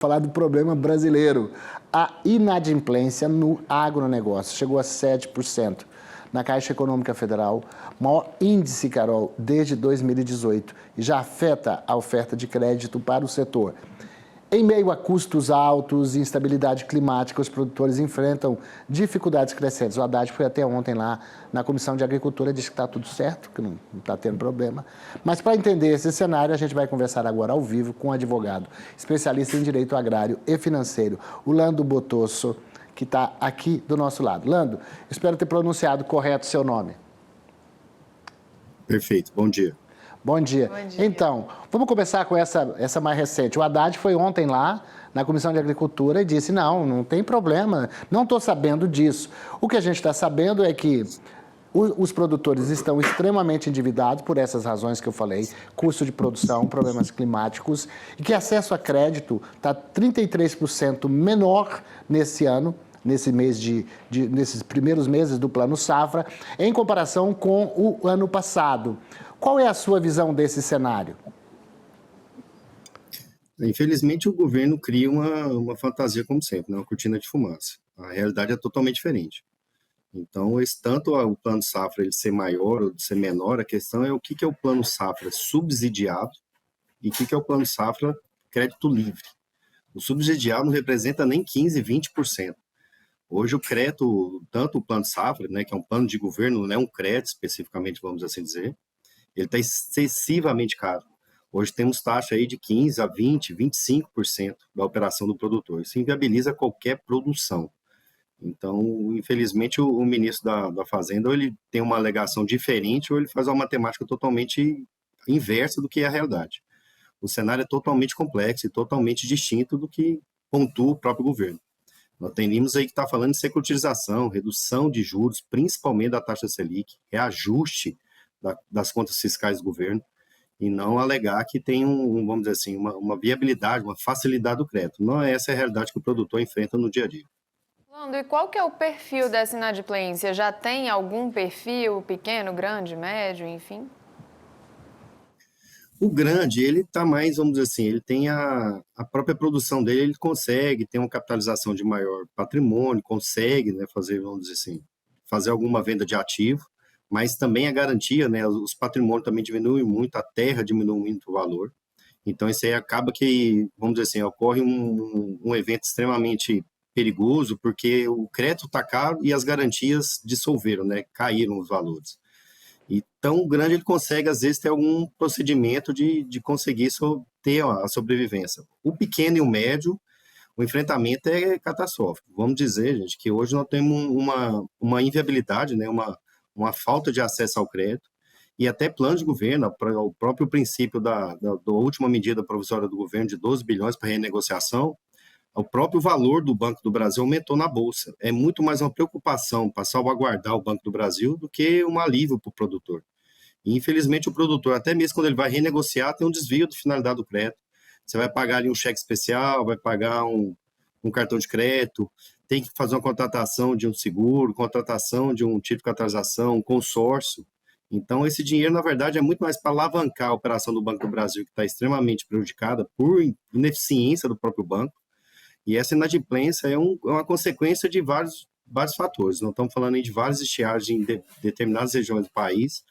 falar do problema brasileiro. A inadimplência no agronegócio chegou a 7%. Na Caixa Econômica Federal, maior índice, Carol, desde 2018, e já afeta a oferta de crédito para o setor. Em meio a custos altos e instabilidade climática, os produtores enfrentam dificuldades crescentes. O Haddad foi até ontem lá na Comissão de Agricultura, disse que está tudo certo, que não está tendo problema. Mas para entender esse cenário, a gente vai conversar agora ao vivo com um advogado, especialista em direito agrário e financeiro, o Lando Botosso, que está aqui do nosso lado. Lando, espero ter pronunciado correto o seu nome. Perfeito, bom dia. Bom dia. Bom dia. Então, vamos começar com essa mais recente. O Haddad foi ontem lá na Comissão de Agricultura e disse, não tem problema, não estou sabendo disso. O que a gente está sabendo é que os produtores estão extremamente endividados por essas razões que eu falei, custo de produção, problemas climáticos, e que acesso a crédito está 33% menor nesse ano, nesses primeiros meses do Plano Safra, em comparação com o ano passado. Qual é a sua visão desse cenário? Infelizmente, o governo cria uma fantasia, como sempre, uma cortina de fumaça. A realidade é totalmente diferente. Então, tanto o Plano Safra ele ser maior ou de ser menor, a questão é o que é o Plano Safra subsidiado e o que é o Plano Safra crédito livre. O subsidiado não representa nem 15%, 20%. Hoje o crédito, tanto o Plano Safra, que é um plano de governo, não é um crédito especificamente, vamos assim dizer, ele está excessivamente caro. Hoje temos taxa aí de 15% a 20%, 25% da operação do produtor. Isso inviabiliza qualquer produção. Então, infelizmente, o ministro da Fazenda, ou ele tem uma alegação diferente, ou ele faz uma matemática totalmente inversa do que é a realidade. O cenário é totalmente complexo e totalmente distinto do que pontua o próprio governo. Nós teríamos aí que estar falando de securitização, redução de juros, principalmente da taxa Selic, reajuste das contas fiscais do governo, e não alegar que tem vamos dizer assim, uma viabilidade, uma facilidade do crédito. Não é essa a realidade que o produtor enfrenta no dia a dia. Lando, e qual que é o perfil dessa inadimplência? Já tem algum perfil pequeno, grande, médio, enfim? O grande, ele está mais, vamos dizer assim, ele tem a própria produção dele, ele consegue ter uma capitalização de maior patrimônio, consegue fazer, vamos dizer assim, fazer alguma venda de ativo, mas também a garantia, os patrimônios também diminuem muito, a terra diminui muito o valor. Então, isso aí acaba que, vamos dizer assim, ocorre um evento extremamente perigoso, porque o crédito está caro e as garantias dissolveram, caíram os valores. E tão grande ele consegue, às vezes, ter algum procedimento de conseguir ter a sobrevivência. O pequeno e o médio, o enfrentamento é catastrófico. Vamos dizer, gente, que hoje nós temos uma inviabilidade, uma falta de acesso ao crédito, e até plano de governo, o próprio princípio da última medida provisória do governo de 12 bilhões para renegociação, o próprio valor do Banco do Brasil aumentou na Bolsa. É muito mais uma preocupação para salvaguardar o Banco do Brasil do que um alívio para o produtor. E, infelizmente, o produtor, até mesmo quando ele vai renegociar, tem um desvio de finalidade do crédito. Você vai pagar ali um cheque especial, vai pagar um cartão de crédito, tem que fazer uma contratação de um seguro, contratação de um título de capitalização, um consórcio. Então, esse dinheiro, na verdade, é muito mais para alavancar a operação do Banco do Brasil, que está extremamente prejudicada por ineficiência do próprio banco. E essa inadimplência é uma consequência de vários fatores. Nós estamos falando aí de várias estiagens em determinadas regiões do país,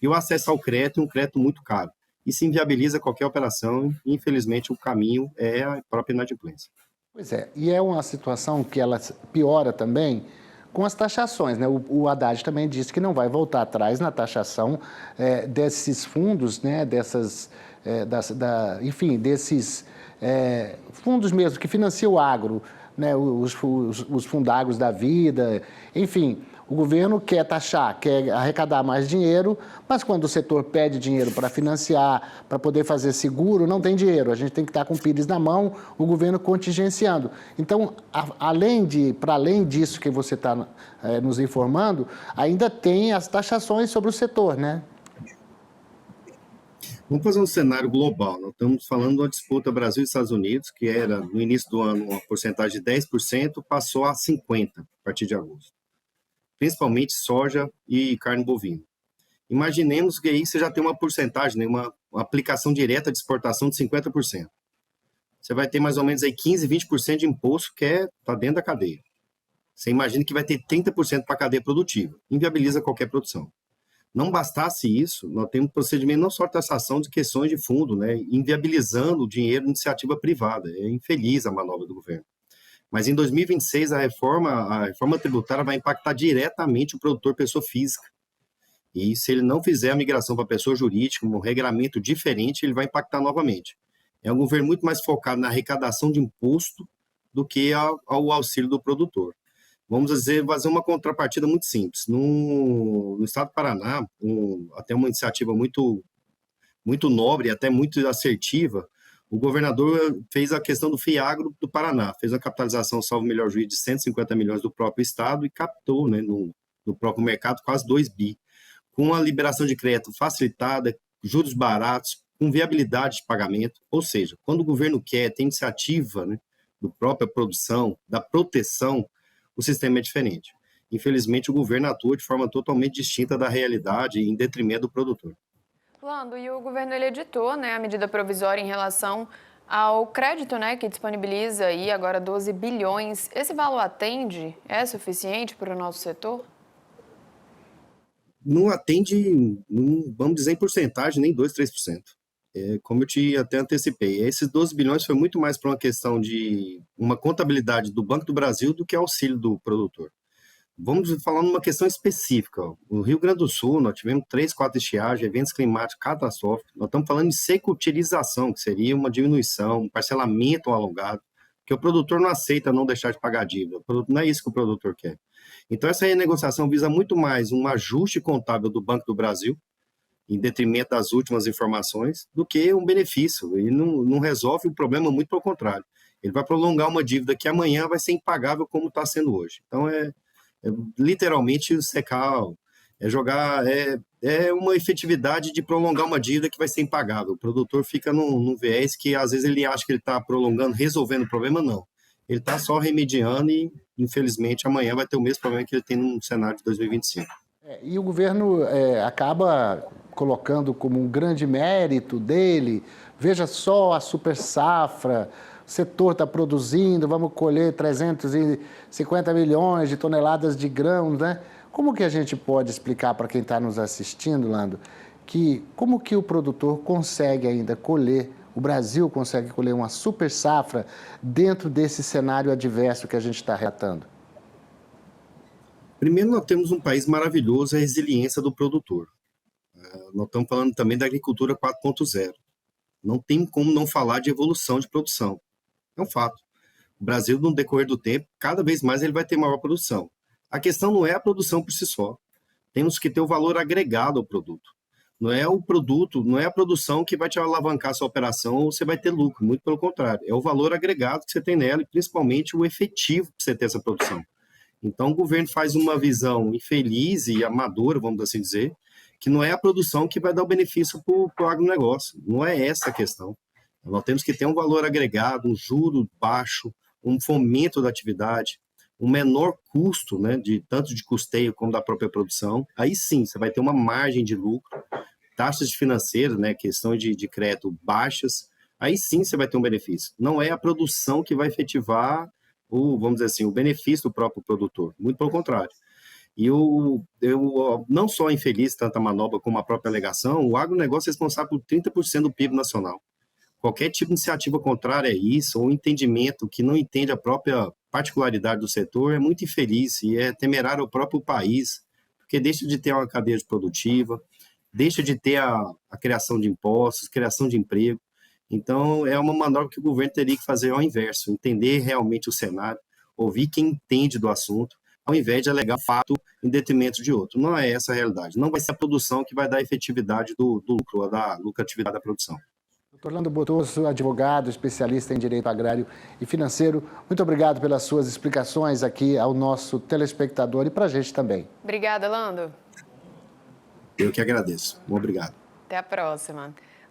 e o acesso ao crédito é um crédito muito caro. Isso inviabiliza qualquer operação, e, infelizmente, o caminho é a própria inadimplência. Pois é, e é uma situação que ela piora também com as taxações, O Haddad também disse que não vai voltar atrás na taxação desses fundos, enfim, desses fundos mesmo que financiam o agro, os fundagros da vida, enfim. O governo quer taxar, quer arrecadar mais dinheiro, mas quando o setor pede dinheiro para financiar, para poder fazer seguro, não tem dinheiro. A gente tem que estar com o Pires na mão, o governo contingenciando. Então, para além disso que você está nos informando, ainda tem as taxações sobre o setor, Vamos fazer um cenário global. Nós estamos falando de uma disputa Brasil e Estados Unidos, que era, no início do ano, uma porcentagem de 10%, passou a 50% a partir de agosto. Principalmente soja e carne bovina. Imaginemos que aí você já tem uma porcentagem, uma aplicação direta de exportação de 50%. você vai ter mais ou menos aí 15, 20% de imposto que está dentro da cadeia. Você imagina que vai ter 30% para a cadeia produtiva. Inviabiliza qualquer produção. Não bastasse isso, nós temos um procedimento não só de taxação de questões de fundo, né, inviabilizando o dinheiro de iniciativa privada. É infeliz a manobra do governo. Mas em 2026, a reforma tributária vai impactar diretamente o produtor pessoa física. E se ele não fizer a migração para pessoa jurídica, um regramento diferente, ele vai impactar novamente. É um governo muito mais focado na arrecadação de imposto do que ao auxílio do produtor. Vamos dizer, fazer uma contrapartida muito simples. No estado do Paraná, até uma iniciativa muito, muito nobre, até muito assertiva, o governador fez a questão do FIAGRO do Paraná, fez a capitalização, salvo melhor juízo, de 150 milhões do próprio estado e captou, né, no próprio mercado quase 2 bi, com a liberação de crédito facilitada, juros baratos, com viabilidade de pagamento. Ou seja, quando o governo quer, tem iniciativa, né, da própria produção, da proteção, o sistema é diferente. Infelizmente, o governo atua de forma totalmente distinta da realidade e em detrimento do produtor. Lando, e o governo ele editou, né, a medida provisória em relação ao crédito, né, que disponibiliza aí agora 12 bilhões. Esse valor atende? É suficiente para o nosso setor? Não atende, vamos dizer em porcentagem, nem 2, 3%. Como eu te até antecipei, esses 12 bilhões foi muito mais para uma questão de uma contabilidade do Banco do Brasil do que auxílio do produtor. Vamos falar numa questão específica. No Rio Grande do Sul, nós tivemos 3, 4 estiagens, eventos climáticos catastróficos. Nós estamos falando de securitização, que seria uma diminuição, um parcelamento alongado, que o produtor não aceita não deixar de pagar a dívida. Não é isso que o produtor quer. Então, essa renegociação visa muito mais um ajuste contábil do Banco do Brasil, em detrimento das últimas informações, do que um benefício. Ele não resolve o problema, muito pelo contrário. Ele vai prolongar uma dívida que amanhã vai ser impagável como está sendo hoje. Então, literalmente secar, é uma efetividade de prolongar uma dívida que vai ser impagável. O produtor fica num viés que às vezes ele acha que ele está prolongando, resolvendo o problema, não. Ele está só remediando e, infelizmente, amanhã vai ter o mesmo problema que ele tem no cenário de 2025. E o governo acaba colocando como um grande mérito dele, veja só a super safra, o setor está produzindo, vamos colher 350 milhões de toneladas de grãos, né? Como que a gente pode explicar para quem está nos assistindo, Lando, como que o produtor consegue ainda colher, o Brasil consegue colher uma super safra dentro desse cenário adverso que a gente está relatando? Primeiro, nós temos um país maravilhoso, a resiliência do produtor. Nós estamos falando também da agricultura 4.0. Não tem como não falar de evolução de produção. É um fato. O Brasil, no decorrer do tempo, cada vez mais ele vai ter maior produção. A questão não é a produção por si só. Temos que ter o valor agregado ao produto. Não é o produto, não é a produção que vai te alavancar a sua operação ou você vai ter lucro. Muito pelo contrário. É o valor agregado que você tem nela e principalmente o efetivo para você ter essa produção. Então, o governo faz uma visão infeliz e amadora, vamos assim dizer, que não é a produção que vai dar o benefício para o agronegócio. Não é essa a questão. Nós temos que ter um valor agregado, um juro baixo, um fomento da atividade, um menor custo, né, tanto de custeio como da própria produção. Aí sim, você vai ter uma margem de lucro, taxas financeiras, né, questão de crédito baixas. Aí sim você vai ter um benefício. Não é a produção que vai efetivar vamos dizer assim, o benefício do próprio produtor, muito pelo contrário. E eu não só infeliz tanta manobra como a própria alegação, o agronegócio é responsável por 30% do PIB nacional. Qualquer tipo de iniciativa contrária a isso, ou entendimento que não entende a própria particularidade do setor, é muito infeliz e é temerário ao próprio país, porque deixa de ter uma cadeia produtiva, deixa de ter a criação de impostos, criação de emprego. Então, é uma manobra que o governo teria que fazer ao inverso, entender realmente o cenário, ouvir quem entende do assunto, ao invés de alegar fato em detrimento de outro. Não é essa a realidade. Não vai ser a produção que vai dar efetividade do lucro, da lucratividade da produção. Dr. Lando Botosso, advogado, especialista em direito agrário e financeiro, muito obrigado pelas suas explicações aqui ao nosso telespectador e para a gente também. Obrigada, Lando. Eu que agradeço. Obrigado. Até a próxima.